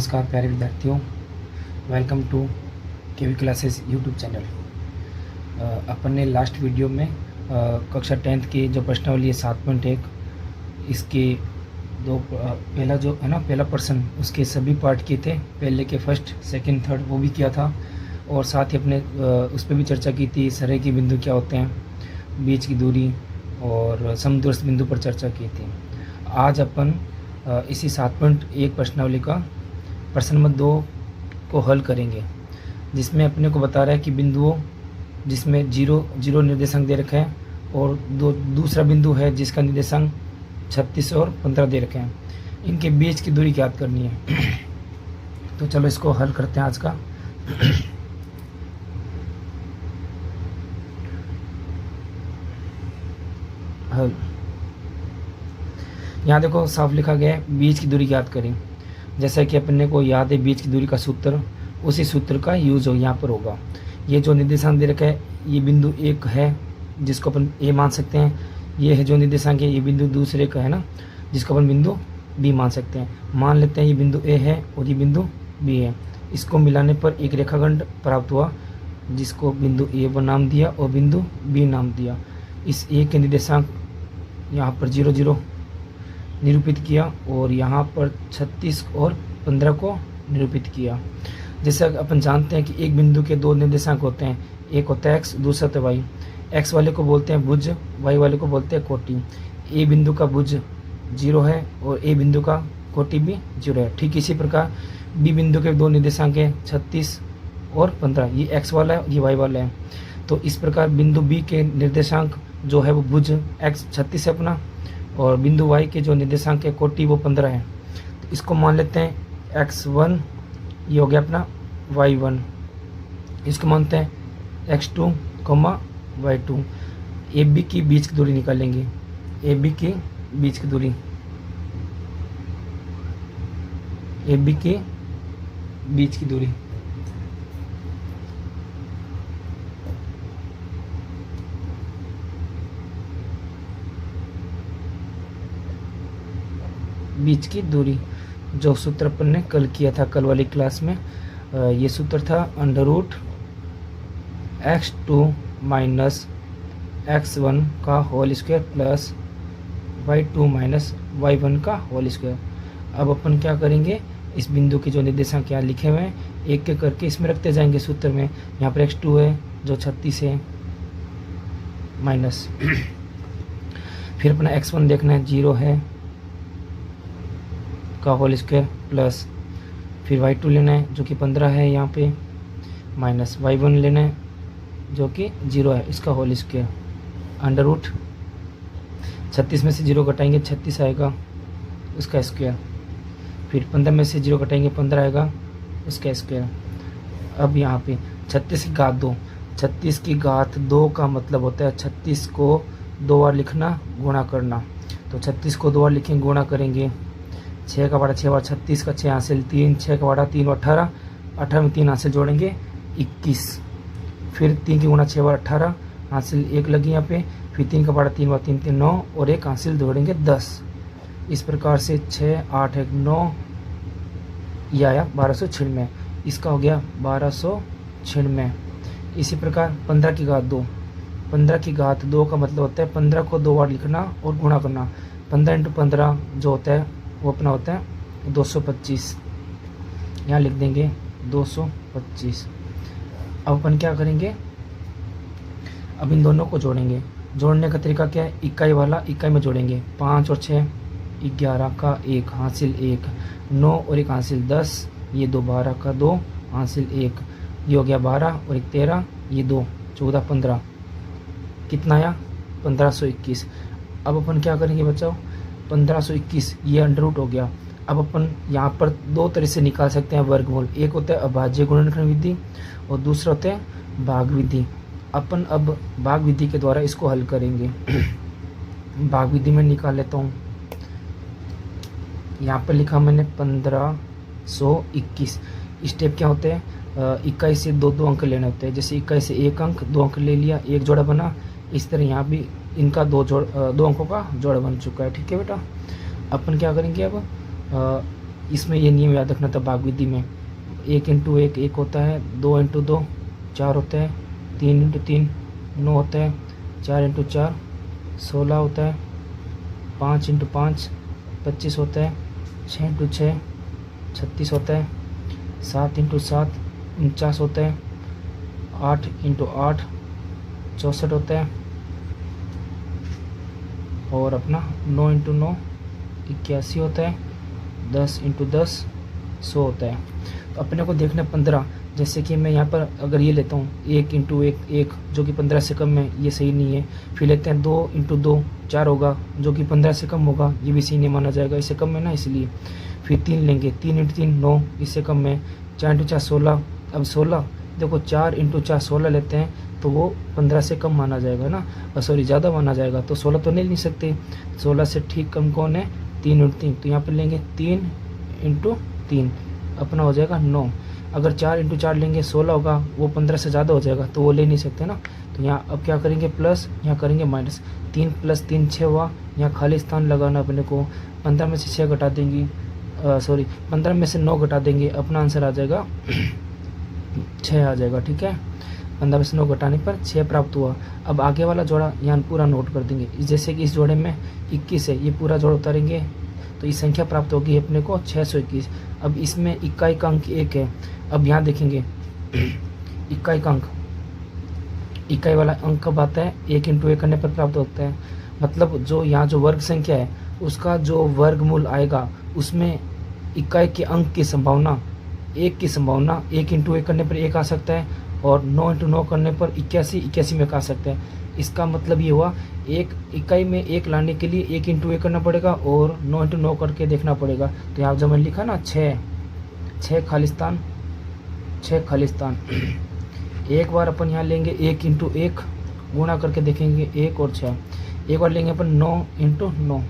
नमस्कार प्यारे विद्यार्थियों, welcome to KV classes YouTube channel. अपन ने लास्ट वीडियो में कक्षा 10th की जो प्रश्नावली है 7.1 इसके पहला जो है ना पहला पर्सन उसके सभी पार्ट किए थे। पहले के फर्स्ट सेकंड थर्ड वो भी किया था और साथ ही अपने उस पर भी चर्चा की थी। सरे के बिंदु क्या होते हैं, बीच की दूरी और समदूरस्थ बिंदु पर चर्चा की थी। आज अपन इसी 7.1 प्रश्नावली का प्रश्न नंबर 2 को हल करेंगे, जिसमें अपने को बता रहा है कि बिंदुओं जिसमें 0 निर्देशांक दे रखे हैं और दूसरा बिंदु है जिसका निर्देशांक 36 और 15 दे रखे हैं, इनके बीच की दूरी ज्ञात करनी है। तो चलो इसको हल करते हैं आज का। हल यहाँ देखो साफ लिखा गया है, बीच की दूरी ज्ञात करें। जैसा कि अपने को याद है बीच की दूरी का सूत्र, उसी सूत्र का यूज यहाँ पर होगा। ये जो निर्देशांक दे रखा है ये बिंदु एक है जिसको अपन ए मान सकते हैं। ये है जो निर्देशांक है ये बिंदु दूसरे का है ना, जिसको अपन बिंदु बी मान सकते हैं। मान लेते हैं ये बिंदु ए है और ये बिंदु बी है। इसको मिलाने पर एक रेखाखंड प्राप्त हुआ जिसको बिंदु ए नाम दिया और बिंदु बी नाम दिया। इस ए के निर्देशांक यहाँ पर 0 0 निरूपित किया और यहाँ पर 36 और 15 को निरूपित किया। जैसे अपन जानते हैं कि एक बिंदु के दो निर्देशांक होते हैं, एक होता है x, दूसरा होता है y। x वाले को बोलते हैं भुज, y वाले को बोलते हैं कोटि। ए बिंदु का भुज 0 है और ए बिंदु का कोटि भी 0 है। ठीक इसी प्रकार बी बिंदु के दो निर्देशांक है 36 और 15, ये x वाला है ये y वाला है। तो इस प्रकार बिंदु बी के निर्देशांक जो है वो भुज x 36 है अपना, और बिंदु y के जो निर्देशांक है कोटि वो 15 है। तो इसको मान लेते हैं x1, ये हो गया अपना y1। इसको मानते हैं x2, y2। ए बी की बीच की दूरी निकालेंगे, ए बी की बीच की दूरी, ए बी की बीच की दूरी बीच की दूरी जो सूत्र अपन ने कल किया था, कल वाली क्लास में। ये सूत्र था √x2 माइनस x1 का whole square plus y2 minus y1 का होल स्क्वायर। अब अपन क्या करेंगे, इस बिंदु के जो निर्देशांक यहाँ लिखे हुए हैं एक एक करके इसमें रखते जाएंगे सूत्र में। यहाँ पर x2 है जो 36 है माइनस फिर अपना x1 देखना है 0 है का होल स्क्वायर प्लस फिर y2 लेना है जो कि 15 है यहाँ पे, माइनस y1 लेना है जो कि 0 है इसका होल स्क्वायर। अंडर रूट 36 में से 0 घटाएंगे 36 आएगा उसका स्क्वायर, फिर 15 में से 0 घटाएंगे 15 आएगा उसका स्क्वायर। अब यहाँ पे 36 की घात 2, 36 की घात 2 का मतलब होता है 36 को 2 बार लिखना गुणा करना। तो 36 को 2 बार लिखेंगे गुणा करेंगे, 6 का बड़ा 6 बार 36 का 6 हासिल 3, 6 का बड़ा 3 18, 18 में 3 हासिल जोड़ेंगे 21, फिर 3 की गुणा 6 बार 18 हासिल 1 लगी यहाँ पे, फिर 3 का बड़ा 3 बार 3 3 9 और 1 हासिल जोड़ेंगे 10। इस प्रकार से 6 8 1 9 ये आया 1296, इसका हो गया 1296। इसी प्रकार 15 की घात 2, 15 की घात 2 का मतलब होता है 15 को 2 बार लिखना और गुणा करना। 15 × 15 जो होता है वो अपना होता है 225, यहाँ लिख देंगे 225। अब अपन क्या करेंगे, अब इन दोनों को जोड़ेंगे। जोड़ने का तरीका क्या है, इकाई वाला इकाई में जोड़ेंगे। 5 और 6 11 का 1 हासिल 1, 9 और 1 हासिल 10, ये 2 12 का 2 हासिल 1, ये हो गया 12 और 1 13, ये 2 14 15, कितना आया 1521। अब अपन क्या करेंगे बच्चों, 1521 ये अंडर रूट हो गया। अब अपन यहाँ पर दो तरह से निकाल सकते हैं वर्गमूल, एक होता है अभाज्य गुणनखंड विधि और दूसरा होता है भाग विधि। अपन अब भाग विधि के द्वारा इसको हल करेंगे। भाग विधि में निकाल लेता हूँ, यहाँ पर लिखा मैंने 1521। स्टेप क्या होते हैं, इकाई से दो अंक लेने होते हैं। जैसे इकाई से 1 अंक 2 अंक ले लिया, एक जोड़ा बना। इस तरह यहाँ भी इनका दो अंकों का जोड़ बन चुका है। ठीक है बेटा, अपन क्या करेंगे अब इसमें ये नियम याद रखना था भाग विधि में, 1 इंटू 1 1 होता है, 2 इंटू 2 4 होता है, 3 इंटू 3 9 होता है, 4 इंटू 4 16 होता है, 5 इंटू 5 25 होता है, 6 इंटू 6 36 होता है, 7 इंटू 7 49 होता है, 8 इंटू 8 64 होता है, और अपना 9 इंटू 9 81 होता है, 10 इंटू 10 100 होता है। तो अपने को देखना 15, जैसे कि मैं यहाँ पर अगर ये लेता हूँ 1 इंटू 1 1 जो कि 15 से कम है, ये सही नहीं है। फिर लेते हैं 2 इंटू 2 4 होगा, जो कि 15 से कम होगा, ये भी सही नहीं माना जाएगा, इससे कम है ना इसलिए। फिर 3 लेंगे, 3 इंटू 3 9, इससे कम है। 4 इंटू 4 16, अब 16 देखो 4 इंटू 4 16 लेते हैं तो वो 15 से कम माना जाएगा ना, सॉरी ज़्यादा माना जाएगा, तो 16 तो नहीं सकते। 16 से ठीक कम कौन है, 3 इंटू 3, तो यहाँ पर लेंगे 3 इंटू 3 अपना हो जाएगा 9। अगर 4 इंटू 4 लेंगे 16 होगा, वो 15 से ज़्यादा हो जाएगा, तो वो ले नहीं सकते ना। तो यहाँ अब क्या करेंगे, प्लस, यहाँ करेंगे माइनस। 3 प्लस 3 6 हुआ, यहाँ खाली स्थान लगाना अपने को। 15 में से 6 घटा देंगे, 15 में से 9 घटा देंगे, अपना आंसर आ जाएगा 6 आ जाएगा। ठीक है, 15 में से 9 घटाने पर 6 प्राप्त हुआ। अब आगे वाला जोड़ा यहाँ पूरा नोट कर देंगे, जैसे कि इस जोड़े में 21 है, ये पूरा जोड़ उतारेंगे तो ये संख्या प्राप्त होगी अपने को 621। अब इसमें इकाई का अंक 1 है। अब यहाँ देखेंगे इकाई का अंक, इकाई वाला अंक कब आता है, 1 इंटू 1 करने पर प्राप्त होता है। मतलब जो यहाँ जो वर्ग संख्या है उसका जो वर्गमूल आएगा उसमें इकाई के अंक की संभावना 1 की संभावना 1 इंटू 1 करने पर 1 आ सकता है, और 9 इंटू 9 करने पर 81 में आ सकता है। इसका मतलब ये हुआ, एक इकाई में 1 लाने के लिए 1 इंटू 1 करना पड़ेगा और 9 इंटू 9 करके देखना पड़ेगा। तो यहाँ जब मैंने लिखा ना 6 खालिस्तान, 6 खालिस्तान। एक बार अपन यहाँ लेंगे 1 इंटू 1 गुणा करके देखेंगे 1 और 6। एक बार लेंगे अपन 9 इंटू 9।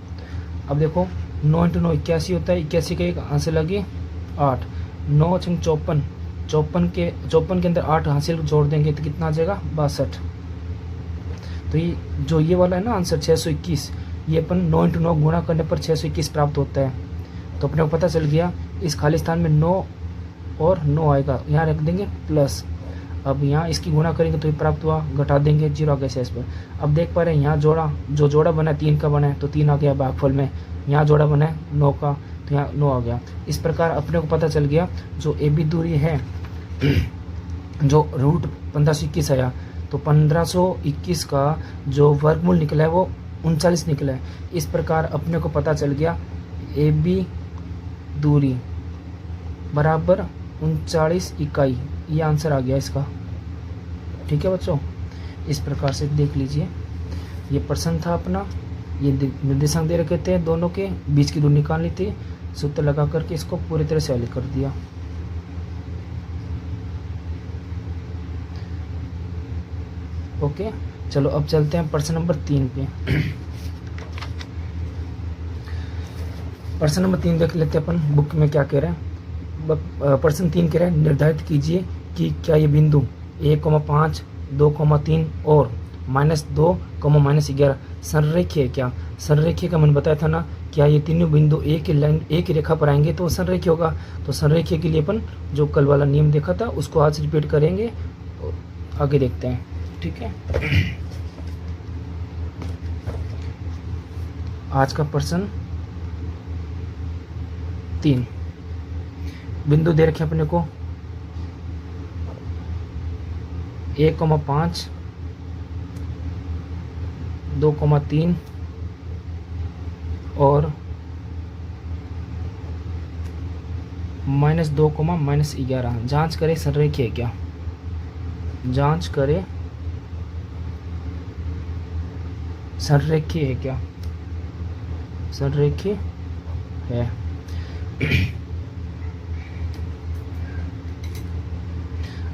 अब देखो 9 इंटू 9 81 होता है, 81 का एक आंसर लगे 8, 9 छंग 54, 54 के अंदर 8 हासिल जोड़ देंगे तो कितना आ जाएगा 62। तो ये जो ये वाला है ना आंसर 621, ये अपन 9 इंटू 9 गुणा करने पर 621 प्राप्त होता है। तो अपने को पता चल गया इस खाली स्थान में 9 और 9 आएगा, यहाँ रख देंगे प्लस। अब यहाँ इसकी गुणा करेंगे तो ये प्राप्त हुआ, घटा देंगे 0 आ गया शेष पर। अब देख पा रहे हैं यहाँ जो जोड़ा बना है 3 का बना है तो 3 आ गया भागफल में, यहाँ जोड़ा बना है 9 का तो यहाँ 9 आ गया। इस प्रकार अपने को पता चल गया जो ए बी दूरी है जो रूट 1521 आया, तो 1521 का जो वर्गमूल निकला है वो 39 निकला है। इस प्रकार अपने को पता चल गया ए बी दूरी बराबर 39 इकाई, ये आंसर आ गया इसका। ठीक है बच्चों, इस प्रकार से देख लीजिए, ये प्रश्न था अपना, ये निर्देशांक दे रखे थे, दोनों के बीच की दूरी निकालनी थी, सूत्र लगा करके इसको पूरी तरह से हल कर दिया। ओके, चलो अब चलते हैं प्रश्न नंबर 3 पे। प्रश्न नंबर 3 देख लेते हैं अपन बुक में क्या कह रहे हैं। प्रश्न 3 कह रहे हैं निर्धारित कीजिए कि क्या ये बिंदु 1,5 2,3 और -2, -11 संरेखीय है क्या। संरेखीय का मैंने बताया था ना, क्या ये तीनों बिंदु एक ही रेखा पर आएंगे तो संरेखीय होगा। तो संरेखीय के लिए अपन जो कल वाला नियम देखा था उसको आज रिपीट करेंगे, आगे देखते हैं। ठीक है, आज का प्रश्न 3, बिंदु दे रखे अपने को 1,5 2,3 और -2, -11। जांच करें संरेखीय है क्या, जांच करें संरेखीय है क्या, संरेखीय है।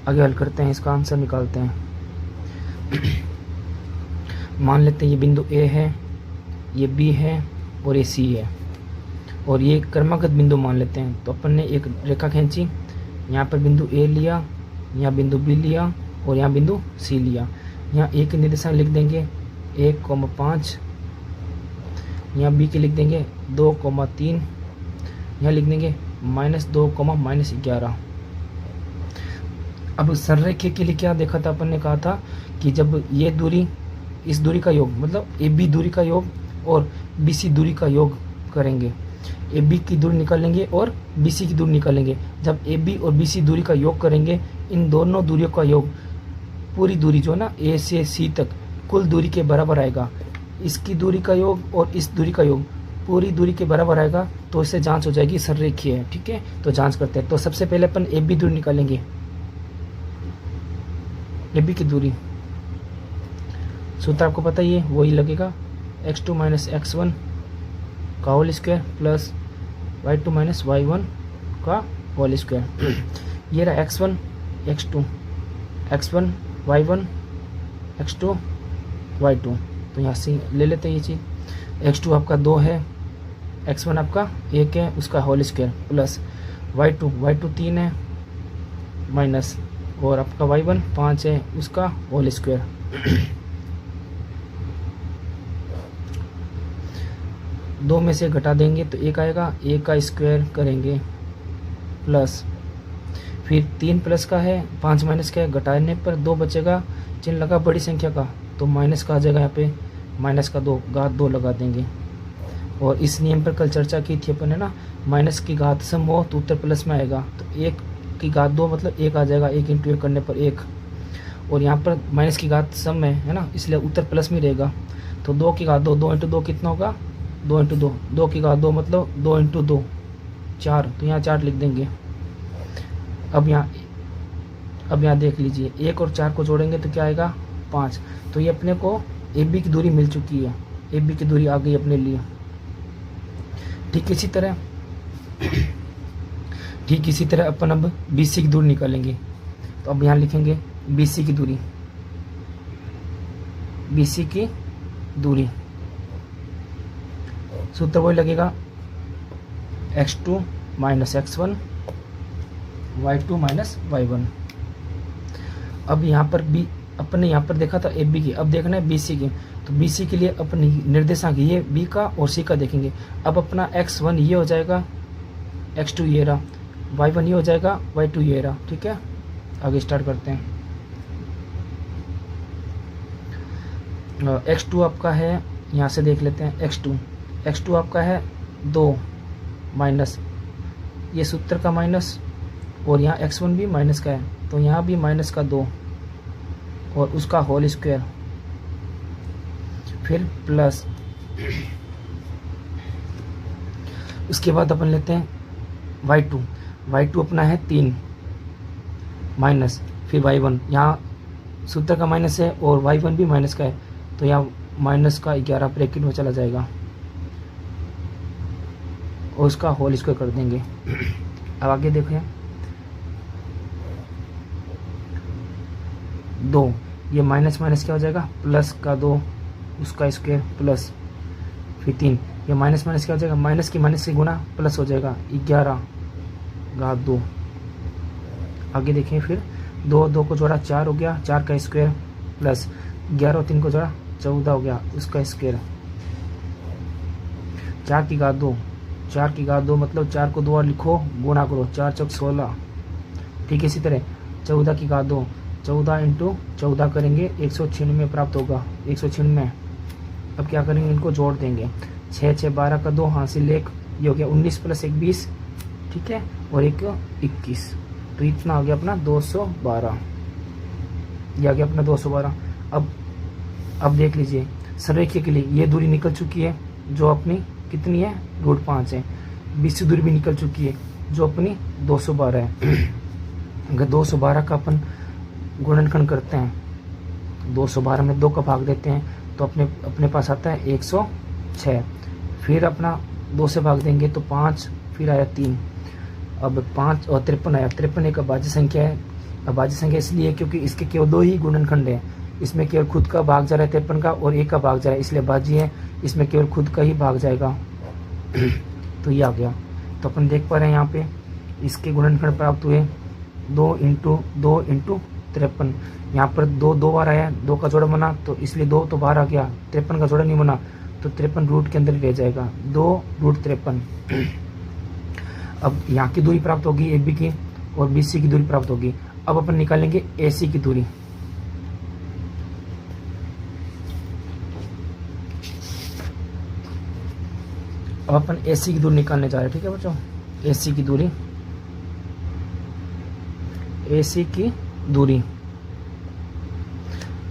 आगे हल करते हैं, इसका आंसर निकालते हैं। मान लेते हैं ये बिंदु ए है, ये बी है और ये सी है, और ये क्रमागत बिंदु मान लेते हैं। तो अपन ने एक रेखा खींची, यहाँ पर बिंदु ए लिया, यहाँ बिंदु बी लिया और यहाँ बिंदु सी लिया। यहाँ ए के निर्देशांक लिख देंगे 1,5, यहाँ बी के लिख देंगे 2,3, यहाँ लिख देंगे -2, अब सररेखे के लिए क्या देखा था अपन ने, कहा था कि जब ये दूरी इस दूरी का योग मतलब AB दूरी का योग और BC दूरी का योग करेंगे, AB की दूरी निकालेंगे और BC की दूरी निकालेंगे। जब AB और BC दूरी का योग करेंगे, इन दोनों दूरियों का योग पूरी दूरी जो है ना A से C तक कुल दूरी के बराबर आएगा। इसकी दूरी का योग और इस दूरी का योग पूरी दूरी के बराबर आएगा, तो इससे जांच हो जाएगी सररेखीय है। ठीक है, तो जांच करते हैं। तो सबसे पहले अपन AB दूरी निकालेंगे। AB की दूरी सूत्र आपको पता ही है, वही लगेगा x2 - x1 का whole square plus y2 - y1 का होल स्क्वायर। ये रहा x1 x2 x1 y1 x2 y2, तो यहाँ से ले लेते हैं ये चीज़। x2 आपका 2 है, x1 आपका 1 है, उसका होल स्क्वायर प्लस y2 3 है माइनस, और आपका y1 5 है, उसका होल स्क्वायर। 2 में से घटा देंगे तो 1 आएगा, 1 का स्क्वायर करेंगे प्लस, फिर 3 प्लस का है, 5 माइनस का है, घटाने पर 2 बचेगा, चिन्ह लगा बड़ी संख्या का तो माइनस का आ जाएगा, यहाँ पे माइनस का 2 घात 2 लगा देंगे। और इस नियम पर कल चर्चा की थी अपन, है ना, माइनस की घात सम हो तो उत्तर प्लस में आएगा, तो 1 की घात 2 मतलब 1 आ जाएगा, 1 × 1 करने पर 1, और यहाँ पर माइनस की घात सम में है ना, इसलिए उत्तर प्लस में रहेगा। तो 2 की घात 2, 2 × 2 कितना होगा, 2 × 2, 2 की घात 2 मतलब 2 × 2 4, तो यहाँ 4 लिख देंगे। अब यहाँ देख लीजिए, 1 और 4 को जोड़ेंगे तो क्या आएगा 5, तो ये अपने को AB की दूरी मिल चुकी है, AB की दूरी आ गई अपने लिए। ठीक इसी तरह अपन अब BC की दूरी निकालेंगे। तो अब यहाँ लिखेंगे BC की दूरी, BC की दूरी सूत्र वही लगेगा x2 - x1 y2 - y1। अब यहाँ पर भी अपन ने यहाँ पर देखा था AB की, अब देखना है BC की। तो BC के लिए अपनी निर्देशांक ये B का और C का देखेंगे। अब अपना x1 ये हो जाएगा, x2 ये रहा, y1 ये हो जाएगा, y2 ये रहा। ठीक है, आगे स्टार्ट करते हैं। x2 आपका है, यहाँ से देख लेते हैं, x2 आपका है 2 माइनस ये सूत्र का माइनस, और यहाँ x1 भी माइनस का है, तो यहाँ भी माइनस का 2 और उसका होल स्क्वायर, फिर प्लस, उसके बाद अपन लेते हैं y2 अपना है 3 माइनस, फिर y1, यहाँ सूत्र का माइनस है और y1 भी माइनस का है, तो यहाँ माइनस का 11 ब्रैकेट में चला जाएगा और उसका होल स्क्वायर कर देंगे। अब आगे देखो, 2 ये माइनस क्या हो जाएगा, प्लस का 2 उसका स्क्वायर प्लस, फिर 3 ये माइनस क्या हो जाएगा, माइनस की गुना प्लस हो जाएगा, 11 घात 2। आगे देखें, फिर 2 को जोड़ा 4 हो गया, 4 का स्क्वायर प्लस 11 और 3 को जोड़ा 14 हो गया, उसका स्क्वायर। 4 की घात 2 मतलब 4 को 2 बार लिखो, गुणा करो, 4 चौक 16। ठीक है, इसी तरह 14 की घात 2, 14 × 14 करेंगे 196 प्राप्त होगा, 196। अब क्या करेंगे, इनको जोड़ देंगे, 6 6 12 का 2 हासिल 1, ये हो गया 19 + 1 20। ठीक है, और 1 21, तो इतना हो गया अपना 212, ये आ गया अपना 212। अब देख लीजिए, सररेखीय के लिए ये दूरी निकल चुकी है जो अपनी कितनी है, √5 है। BC दूरी भी निकल चुकी है जो अपनी 212 है। अगर 212 का अपन गुणनखंड करते हैं, 212 में 2 का भाग देते हैं तो अपने पास आता है 106। फिर अपना 2 से भाग देंगे तो 5, फिर आया 3, अब 5 और 53 आया। 53 एक अभाज्य संख्या है। अभाज्य संख्या इसलिए क्योंकि इसके केवल 2 ही गुणनखंड है, इसमें केवल खुद का भाग जा रहा है 53 का और 1 का भाग जा रहा है, इसलिए अभाज्य है, इसमें केवल खुद का ही भाग जाएगा। तो ये आ गया। तो अपन देख पा रहे हैं यहाँ पे इसके गुणनखंड प्राप्त हुए 2 × 2 × 53। यहाँ पर 2 बार आया, 2 का जोड़ा बना तो इसलिए 2 तो बाहर आ गया, 53 का जोड़ा नहीं बना तो 53 रूट के अंदर ही रह जाएगा, 2 √53। अब यहाँ की दूरी प्राप्त होगी ए बी की और बी सी की दूरी प्राप्त होगी। अब अपन निकालेंगे ए सी की दूरी। अब अपन ए सी की दूरी निकालने जा रहे हैं, ठीक है बच्चों। ए सी की दूरी, ए सी की दूरी,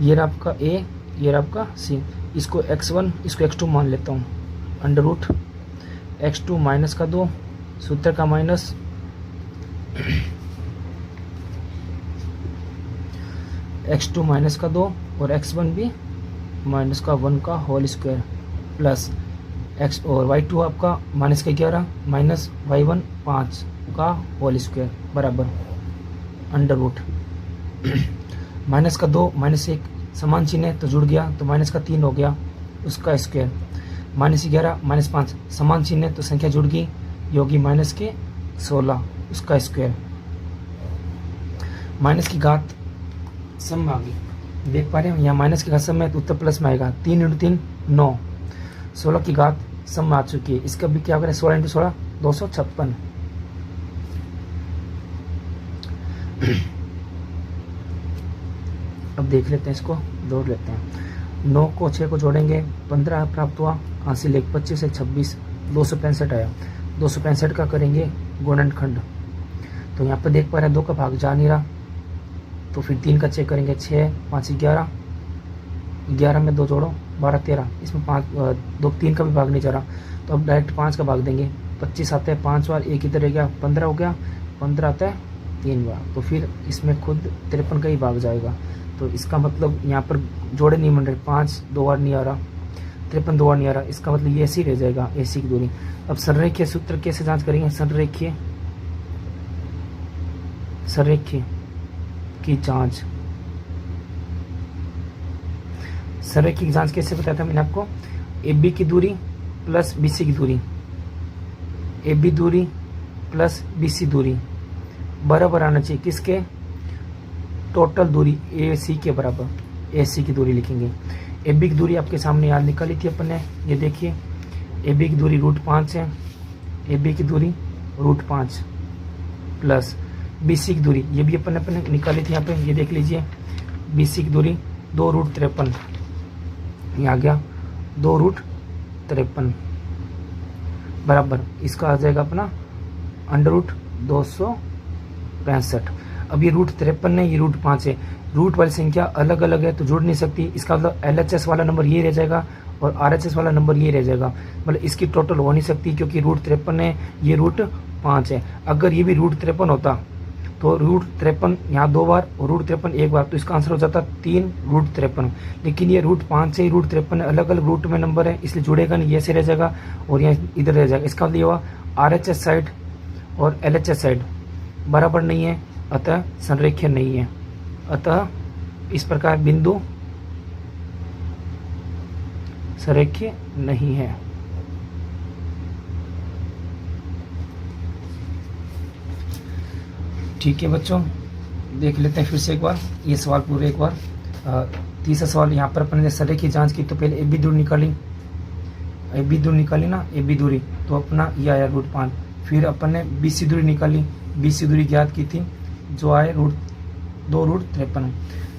ये रहा आपका ए, ये रहा आपका सी। इसको x1 इसको x2 मान लेता हूँ। अंडर रूट x2 माइनस का 2, सूत्र का माइनस x2 माइनस का 2 और x1 भी माइनस का 1 का होल स्क्वायर प्लस x और y2 आपका माइनस का 11 माइनस y1 5 का होल स्क्वायर बराबर अंडर रूट माइनस का 2 माइनस 1 समान चिन्ह है तो जुड़ गया, तो माइनस का 3 हो गया उसका स्क्वायर, माइनस 11 माइनस 5 समान चिन्ह है तो संख्या जुड़ गई, ये होगी माइनस के 16 उसका स्क्वायर। माइनस की घात सम में आ गई, देख पा रहे हैं यहाँ माइनस की घात सम में तो उत्तर प्लस में आएगा। 3 × 3 9, 16 की घात सम में आ चुकी है। इसका भी क्या करें 16 × 16 256। अब देख लेते हैं, इसको जोड़ लेते हैं। 9 को 6 को जोड़ेंगे 15 प्राप्त हुआ, हासिल 1 25 है 26 265 आया। 265 का करेंगे गुणनखंड, तो यहाँ पर देख पा रहे हैं 2 का भाग जा नहीं रहा, तो फिर 3 का चेक करेंगे। 6 5 11, 11 में 2 जोड़ो 12 13, इसमें 3 का भी भाग नहीं जा रहा, तो अब डायरेक्ट 5 का भाग देंगे। 25 आता है 5 बार, 1 इधर रह गया 15 हो गया, 15 आता है 3 बार, तो फिर इसमें खुद 53 का ही भाग जाएगा। तो इसका मतलब यहाँ पर जोड़े नहीं बन रहे, 5 2 बार नहीं आ रहा, 53 2 बार नहीं आ रहा, इसका मतलब ये ऐसी रह जाएगा ए सी की दूरी। अब संरेखीय सूत्र कैसे जांच करेंगे, संरेखीय की जांच, संरेखीय की जांच कैसे बताया था मैंने आपको, ए बी की दूरी प्लस बी सी की दूरी, ए बी दूरी प्लस बी सी दूरी बराबर आना चाहिए किसके, टोटल दूरी ए सी के बराबर, ए सी की दूरी लिखेंगे। ए बी की दूरी आपके सामने याद निकाली थी अपन ने, ये देखिए ए बी की दूरी √5 है, ए बी की दूरी √5 प्लस बी सी की दूरी, ये भी अपन ने निकाली थी यहाँ पे, ये देख लीजिए बी सी की दूरी 2√53, ये आ गया 2√53 बराबर, इसका आ जाएगा अपना अंडर रूट 265। अब ये √53 है, ये √5 है, रूट वाली संख्या अलग अलग है तो जुड़ नहीं सकती, इसका मतलब LHS वाला नंबर ये रह जाएगा और RHS वाला नंबर ये रह जाएगा, मतलब इसकी टोटल हो नहीं सकती क्योंकि √53 है, ये √5 है। अगर ये भी √53 होता तो √53 यहाँ 2 बार और √53 1 बार, तो इसका आंसर हो जाता 3√53, लेकिन ये √5 से ही √53 अलग अलग रूट में नंबर है इसलिए जुड़ेगा नहीं, ये ऐसे रह जाएगा और यहाँ इधर रह जाएगा। इसका मतलब ये हुआ RHS साइड और LHS साइड बराबर नहीं है, अतः संरेखीय नहीं है, अतः इस प्रकार बिंदु संरेखीय नहीं है। ठीक है बच्चों, देख लेते हैं फिर से एक बार ये सवाल पूरे एक बार। तीसरा सवाल यहाँ पर अपन ने संरेखीय जांच की तो पहले ए बी दूरी निकाली, ना ए बी दूरी, तो अपना ये आया √5। फिर अपन ने बी सी दूरी निकाली, बी सी दूरी ज्ञात की थी जो आए 2√53।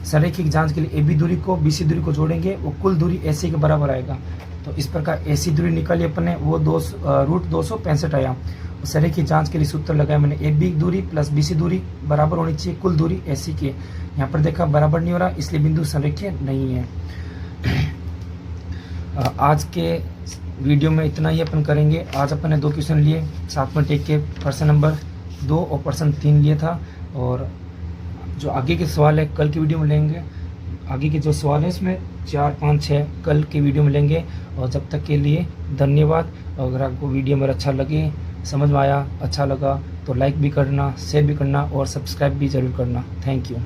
संरेखीय जांच के लिए ए बी दूरी को बी सी दूरी को जोड़ेंगे, वो कुल दूरी ए सी के बराबर आएगा, तो इस प्रकार ए सी दूरी निकाली अपन ने, वो √265 आया। संरेखीय जांच के लिए सूत्र लगाया मैंने, ए बी दूरी प्लस बी सी दूरी बराबर होनी चाहिए कुल दूरी ए सी की, यहाँ पर देखा बराबर नहीं हो रहा इसलिए बिंदु संरेखीय नहीं है। आज के वीडियो में इतना ही अपन करेंगे। आज अपन ने 2 क्वेश्चन लिए, साथ में टेक के प्रश्न नंबर 2 और प्रश्न 3 लिए था, और जो आगे के सवाल है कल की वीडियो में लेंगे। आगे के जो सवाल है इसमें 4 5 6 कल की वीडियो में लेंगे। और जब तक के लिए धन्यवाद। अगर आपको वीडियो मेरा अच्छा लगे, समझ में आया, अच्छा लगा तो लाइक भी करना, शेयर भी करना और सब्सक्राइब भी ज़रूर करना। Thank you.